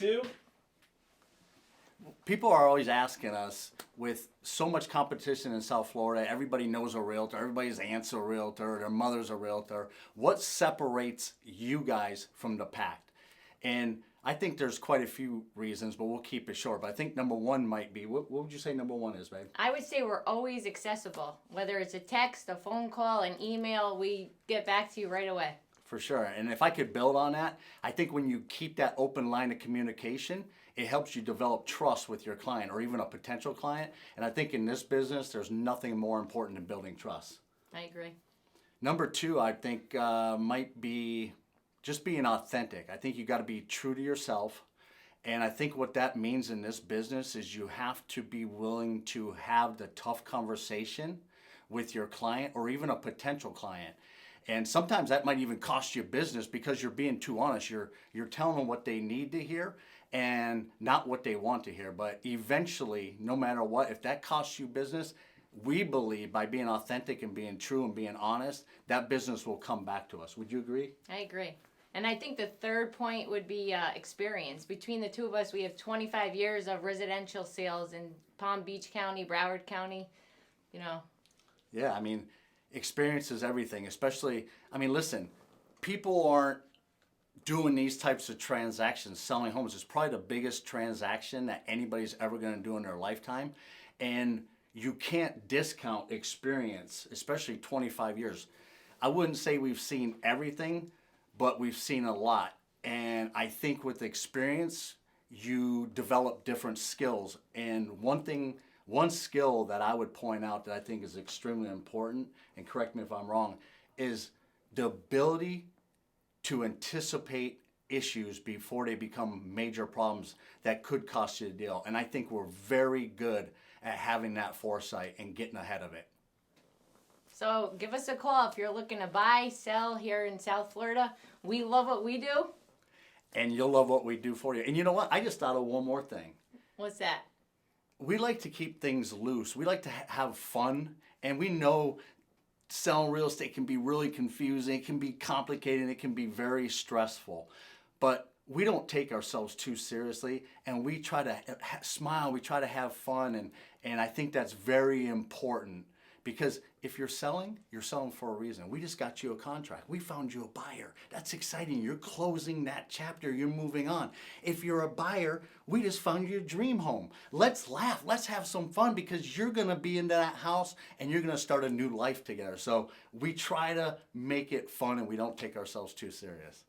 two. People are always asking us, with so much competition in South Florida, everybody knows a realtor, everybody's aunt's a realtor, their mother's a realtor. What separates you guys from the pack? And I think there's quite a few reasons, but we'll keep it short. But I think number one might be, what would you say number one is, babe? I would say we're always accessible. Whether it's a text, a phone call, an email, we get back to you right away. For sure. And if I could build on that, I think when you keep that open line of communication, it helps you develop trust with your client or even a potential client. And I think in this business, there's nothing more important than building trust. I agree. Number two, I think might be just being authentic. I think you got to be true to yourself. And I think what that means in this business is you have to be willing to have the tough conversation with your client or even a potential client. And sometimes that might even cost you business because you're being too honest. You're telling them what they need to hear and not what they want to hear. But eventually, no matter what, if that costs you business, we believe by being authentic and being true and being honest, that business will come back to us. Would you agree? I agree. And I think the third point would be experience. Between the two of us, we have 25 years of residential sales in Palm Beach County, Broward County, you know. Yeah, I mean, experience is everything, especially, I mean, listen, people aren't doing these types of transactions, selling homes. It's probably the biggest transaction that anybody's ever going to do in their lifetime. And you can't discount experience, especially 25 years. I wouldn't say we've seen everything, but we've seen a lot. And I think with experience, you develop different skills. And one skill that I would point out that I think is extremely important, and correct me if I'm wrong, is the ability to anticipate issues before they become major problems that could cost you the deal. And I think we're very good at having that foresight and getting ahead of it. So give us a call if you're looking to buy, sell here in South Florida. We love what we do. And you'll love what we do for you. And you know what? I just thought of one more thing. What's that? We like to keep things loose. We like to have fun. And we know selling real estate can be really confusing. It can be complicated. It can be very stressful. But we don't take ourselves too seriously. And we try to smile. We try to have fun. And I think that's very important. Because if you're selling for a reason. We just got you a contract. We found you a buyer. That's exciting. You're closing that chapter. You're moving on. If you're a buyer, we just found you a dream home. Let's laugh. Let's have some fun because you're going to be in that house and you're going to start a new life together. So we try to make it fun and we don't take ourselves too serious.